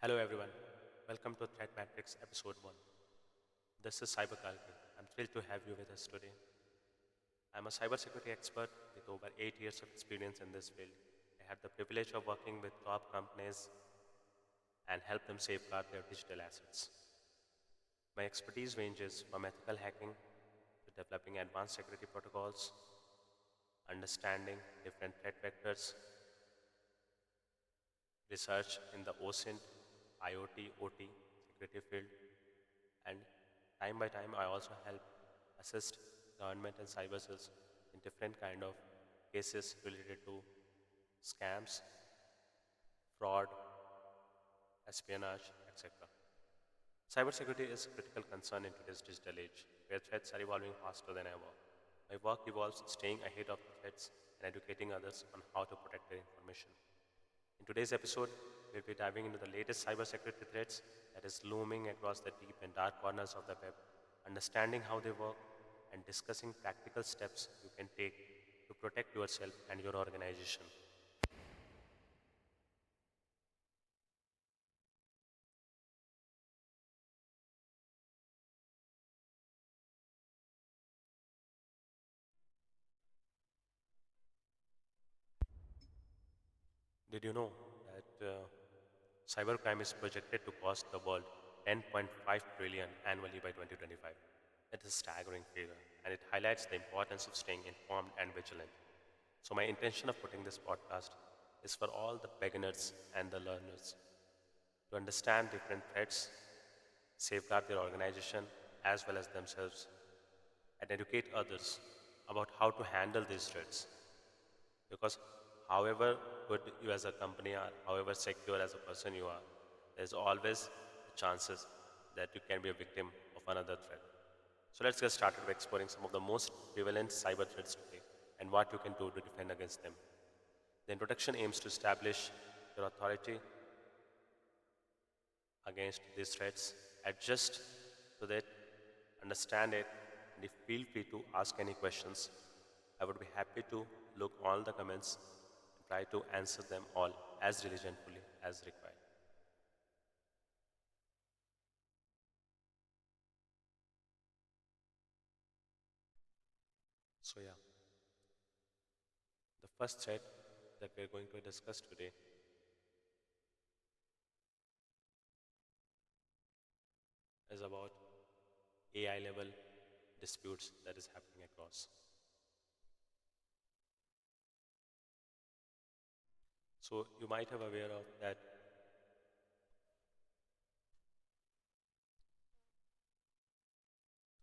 Hello everyone. Welcome to Threat Matrix episode 1. This is Cyber Kalki. I'm thrilled to have you with us today. I'm a cybersecurity expert with over 8 years of experience in this field. I had the privilege of working with top companies and help them safeguard their digital assets. My expertise ranges from ethical hacking to developing advanced security protocols, understanding different threat vectors, research in the OSINT, IoT, OT security field, and time by time I also help assist government and cyber cells in different kind of cases related to scams, fraud, espionage, etc. Cybersecurity is a critical concern in today's digital age, where threats are evolving faster than ever. My work involves staying ahead of the threats and educating others on how to protect their information. In today's episode, we'll be diving into the latest cybersecurity threats that is looming across the deep and dark corners of the web, understanding how they work, and discussing practical steps you can take to protect yourself and your organization. Did you know that cybercrime is projected to cost the world 10.5 trillion annually by 2025? That is a staggering figure, and it highlights the importance of staying informed and vigilant. So, my intention of putting this podcast is for all the beginners and the learners to understand different threats, safeguard their organization as well as themselves, and educate others about how to handle these threats. Because however good you as a company are, however secure as a person you are, there's always the chances that you can be a victim of another threat. So let's get started by exploring some of the most prevalent cyber threats today and what you can do to defend against them. The introduction aims to establish your authority against these threats, adjust to that, understand it, and if feel free to ask any questions. I would be happy to look all the comments and try to answer them all as diligently as required. So yeah, the first threat that we're going to discuss today is about AI level disputes that is happening across. So you might have aware of that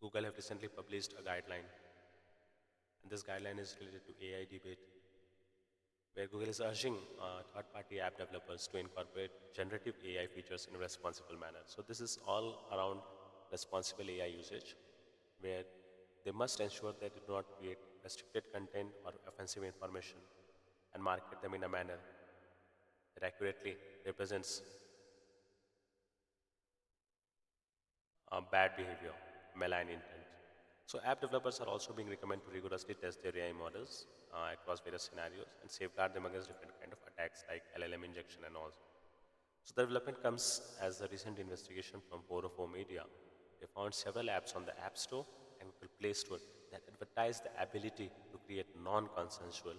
Google have recently published a guideline, and this guideline is related to AI debate, where Google is urging third-party app developers to incorporate generative AI features in a responsible manner. So this is all around responsible AI usage, where they must ensure that they do not create restricted content or offensive information and market them in a manner that accurately represents bad behavior, malign intent. So app developers are also being recommended to rigorously test their AI models across various scenarios and safeguard them against different kind of attacks like LLM injection and all. So the development comes as a recent investigation from 404 Media. They found several apps on the App Store and Google Play Store that advertise the ability to create non-consensual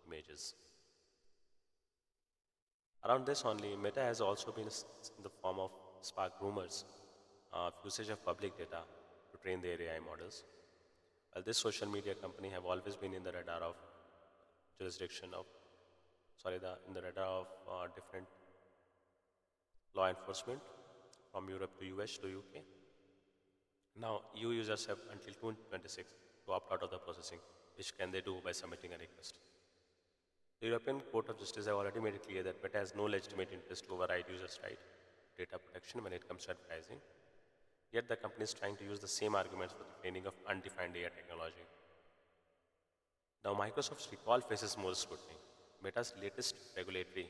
images. Around this only, Meta has also been in the form of spark rumors of usage of public data to train their AI models. While this social media company have always been in the radar of jurisdiction of, in the radar of different law enforcement from Europe to US to UK. Now, EU users have until 2026 to opt out of the processing, which can they do by submitting a request. The European Court of Justice have already made it clear that Meta has no legitimate interest to override users' right to data protection when it comes to advertising. Yet the company is trying to use the same arguments for the training of undefined AI technology. Now, Microsoft's recall faces more scrutiny. Meta's latest regulatory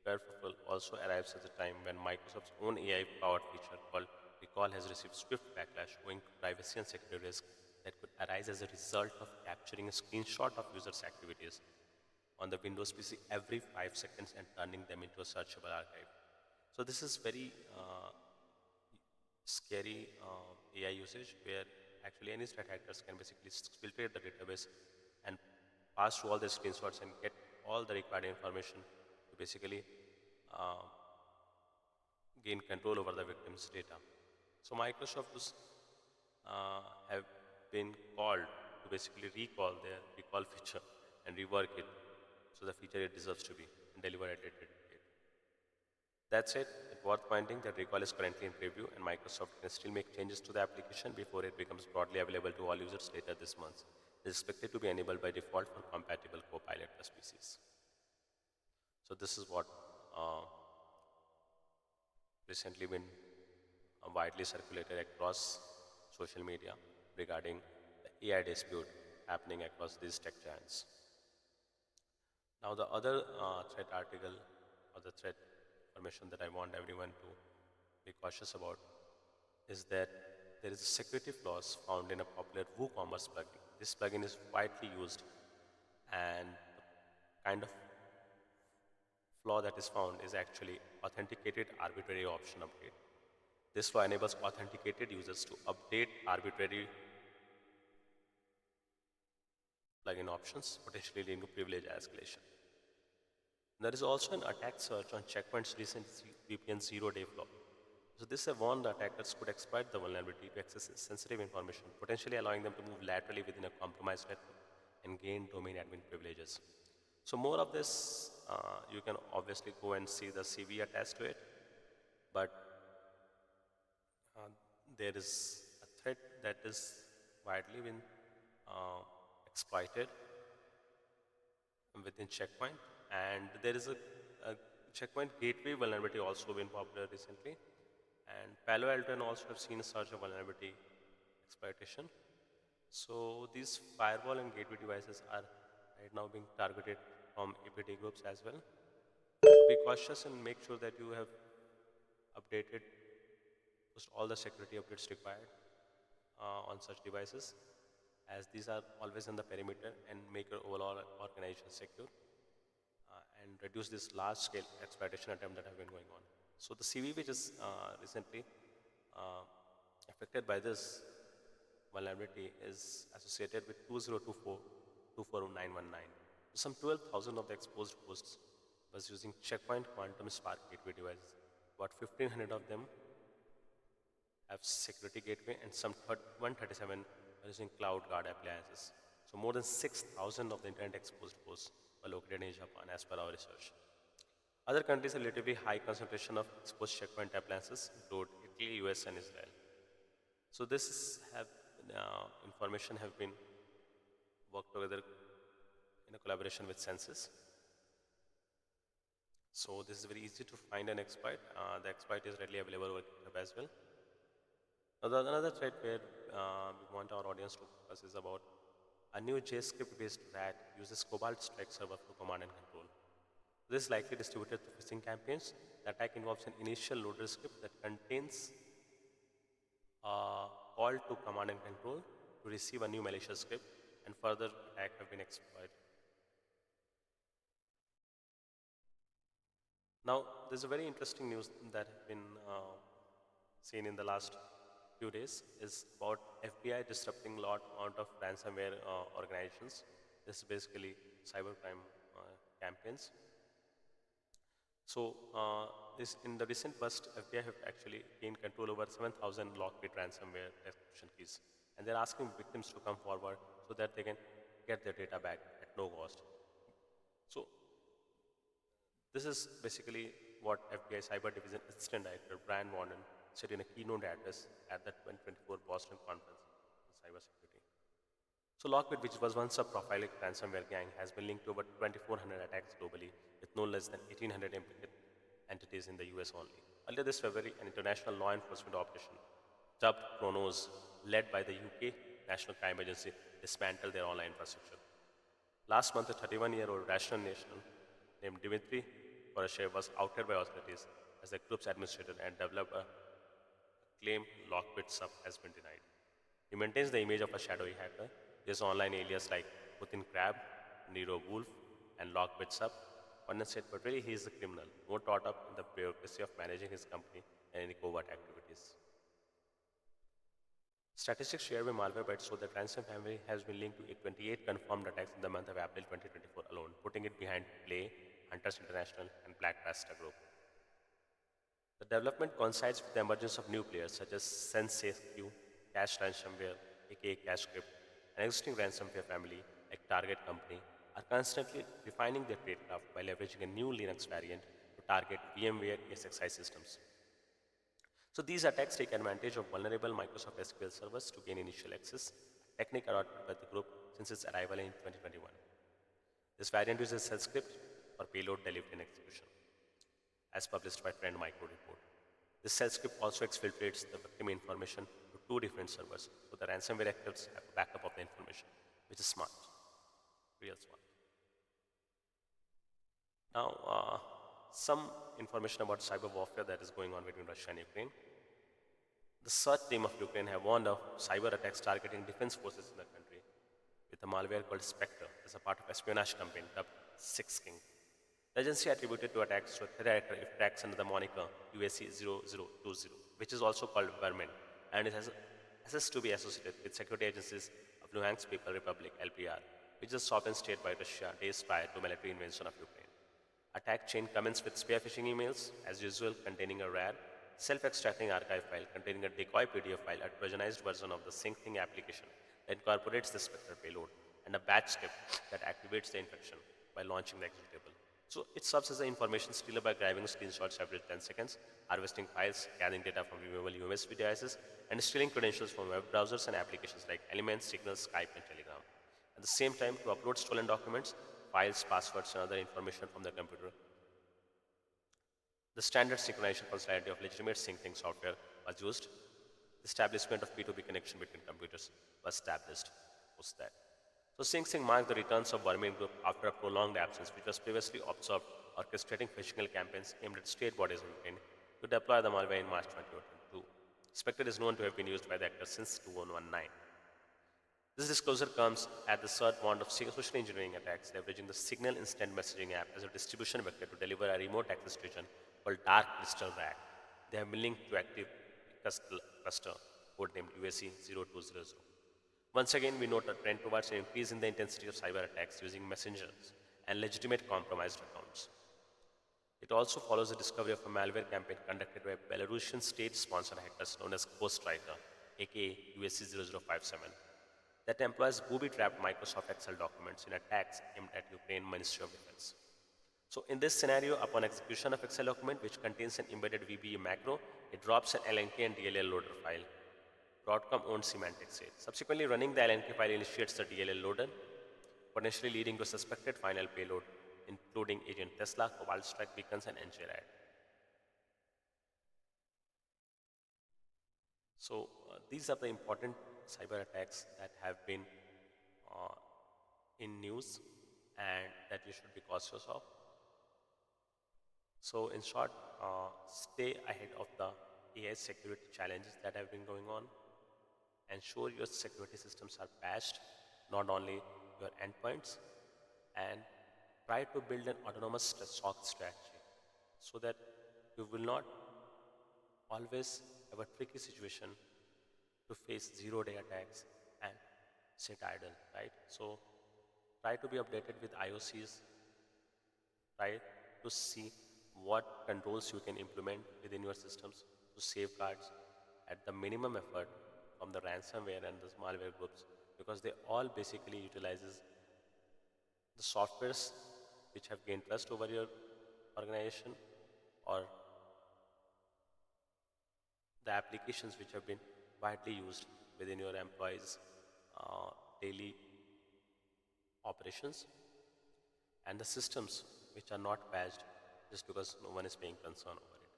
kerfuffle also arrives at a time when Microsoft's own AI-powered feature called Recall has received swift backlash owing to privacy and security risks that could arise as a result of capturing a screenshot of users' activities on the Windows PC every 5 seconds and turning them into a searchable archive. So this is very scary AI usage where actually any threat actors can basically filter the database and pass through all the screenshots and get all the required information to basically uh, gain control over the victim's data. So Microsoft was, have been called to basically recall their recall feature and rework it so the feature it deserves to be and deliver at a date. That said, it's worth pointing that recall is currently in preview and Microsoft can still make changes to the application before it becomes broadly available to all users later this month. It is expected to be enabled by default for compatible Copilot plus PCs. So this is what uh, recently been widely circulated across social media regarding the AI dispute happening across these tech giants. Now, the other threat article or the threat information that I want everyone to be cautious about is that there is a security flaws found in a popular WooCommerce plugin. This plugin is widely used, and the kind of flaw that is found is actually authenticated arbitrary option update. This flaw enables authenticated users to update arbitrary plugin options, potentially leading to privilege escalation. There is also an attack search on Checkpoint's recent VPN zero-day flaw. So this has warned the attackers could exploit the vulnerability to access sensitive information, potentially allowing them to move laterally within a compromised network and gain domain admin privileges. So more of this, you can obviously go and see the CV attached to it, but uh, there is a threat that is widely been uh, exploited within Checkpoint, and there is a Checkpoint gateway vulnerability also been popular recently, and Palo Alto and also have seen a surge of vulnerability exploitation. So these firewall and gateway devices are right now being targeted from APT groups as well. So be cautious and make sure that you have updated post all the security updates required on such devices, as these are always in the perimeter and make your overall organization secure and reduce this large scale exploitation attempt that have been going on. So the CV which is recently uh, affected by this vulnerability is associated with 2024-24919. Some 12,000 of the exposed hosts was using Checkpoint Quantum Spark gateway devices. About 1,500 of them have security gateway and some 137 are using CloudGuard appliances. So more than 6,000 of the internet exposed hosts were located in Japan as per our research. Other countries have relatively high concentration of exposed checkpoint appliances include Italy, US and Israel. So this have information have been worked together in a collaboration with Census. So this is very easy to find an exploit. The exploit is readily available over GitHub as well. Now, another threat where we want our audience to focus is about a new JavaScript-based RAT uses Cobalt Strike server for command and control. This is likely distributed through phishing campaigns. The attack involves an initial loader script that contains a call to command and control to receive a new malicious script, and further attack have been exploited. Now, there's a very interesting news that has been seen in the last few days is about FBI disrupting lot amount of ransomware organizations. This is basically cybercrime campaigns. So, this in the recent bust, FBI have actually gained control over 7,000 lockbit ransomware execution keys, and they're asking victims to come forward so that they can get their data back at no cost. So, this is basically what FBI Cyber Division Assistant Director Brian Warren said in a keynote address at the 2024 Boston Conference on Cybersecurity. So Lockbit, which was once a profiling ransomware gang, has been linked to over 2,400 attacks globally, with no less than 1,800 implicated entities in the US only. Earlier this February, an international law enforcement operation dubbed Chronos, led by the UK National Crime Agency, dismantled their online infrastructure. Last month, a 31-year-old Russian national named Dmitry Poroshev was outed by authorities as the group's administrator and developer claim Lockbit sub has been denied. He maintains the image of a shadowy hacker. His online alias like Putin Crab, Nero Wolf, and Lockbit sub. condensate, but really he is the criminal, more caught up in the bureaucracy of managing his company and any covert activities. Statistics shared by Malwarebytes show that ransom family has been linked to 28 confirmed attacks in the month of April 2024 alone, putting it behind Play, Hunters International, and Black Pasta Group. The development coincides with the emergence of new players such as SenseQ, Cash Ransomware, aka CashCrypt, and existing ransomware family like Target Company are constantly refining their tradecraft by leveraging a new Linux variant to target VMware ESXi systems. So these attacks take advantage of vulnerable Microsoft SQL servers to gain initial access, a technique adopted by the group since its arrival in 2021. This variant uses shell script for payload delivery and execution, as published by Trend Micro report. This shell script also exfiltrates the victim information to two different servers, so the ransomware actors have a backup of the information, which is smart, real smart. Now, some information about cyber warfare that is going on between Russia and Ukraine. The search team of Ukraine have warned of cyber attacks targeting defense forces in the country with a malware called Spectre as a part of espionage campaign dubbed Six King. The agency attributed to attacks to a threat actor if attacks under the moniker UAC0020, which is also called Vermin, and it has assessed to be associated with security agencies of Luhansk People Republic (LPR), which is a sovereign state by Russia days prior to military invasion of Ukraine. Attack chain commenced with spear phishing emails, as usual, containing a rare, self-extracting archive file containing a decoy PDF file, a Trojanized version of the SyncThing application that incorporates the Spectre payload, and a batch script that activates the infection by launching the executable. So it serves as an information stealer by grabbing screenshots every 10 seconds, harvesting files, gathering data from viewable USB devices, and stealing credentials from web browsers and applications like Elements, Signal, Skype, and Telegram. At the same time, to upload stolen documents, files, passwords, and other information from the computer. The standard synchronization functionality of legitimate SyncThing software was used. The establishment of P2P connection between computers was established post that. So SyncThing marked the returns of Vermin Group after a prolonged absence, which was previously observed orchestrating phishing campaigns aimed at state bodies in Ukraine to deploy the malware in March 2022. Spectre is known to have been used by the actor since 2019. This disclosure comes at the third round of social engineering attacks, leveraging the Signal instant messaging app as a distribution vector to deliver a remote access region called Dark Crystal RAC. They have been linked to active cluster codenamed UAC0200. Once again, we note a trend towards an increase in the intensity of cyber attacks using messengers and legitimate compromised accounts. It also follows the discovery of a malware campaign conducted by Belarusian state-sponsored hackers known as Ghost Striker, aka UAC0057, that employs booby-trapped Microsoft Excel documents in attacks aimed at Ukraine Ministry of Defense. So in this scenario, upon execution of Excel document, which contains an embedded VBA macro, it drops an LNK and DLL loader file. Broadcom owned Symantec said. Subsequently, running the LNK file initiates the DLL loader, potentially leading to a suspected final payload, including Agent Tesla, Cobalt Strike beacons, and NGRAD. So these are the important cyber attacks that have been in news and that you should be cautious of. So in short, stay ahead of the AI security challenges that have been going on. Ensure your security systems are patched, not only your endpoints, and try to build an autonomous SOC strategy so that you will not always have a tricky situation to face zero-day attacks and sit idle, right? So try to be updated with IOCs, try to see what controls you can implement within your systems to safeguards at the minimum effort from the ransomware and the malware groups, because they all basically utilizes the softwares which have gained trust over your organization or the applications which have been widely used within your employees' daily operations, and the systems which are not patched just because no one is paying concern over it.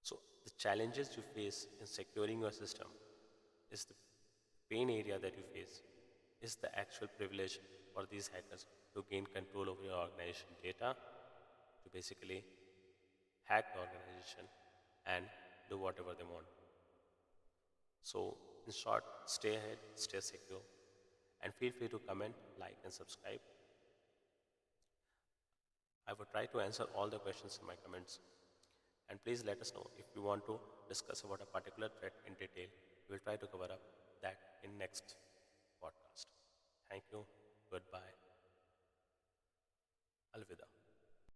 So the challenges you face in securing your system is the pain area that you face, is the actual privilege for these hackers to gain control over your organization data, to basically hack the organization and do whatever they want. So in short, stay ahead, stay secure, and feel free to comment, like, and subscribe. I would try to answer all the questions in my comments. And please let us know if you want to discuss about a particular threat in detail. We will try to cover up that in next podcast. Thank you.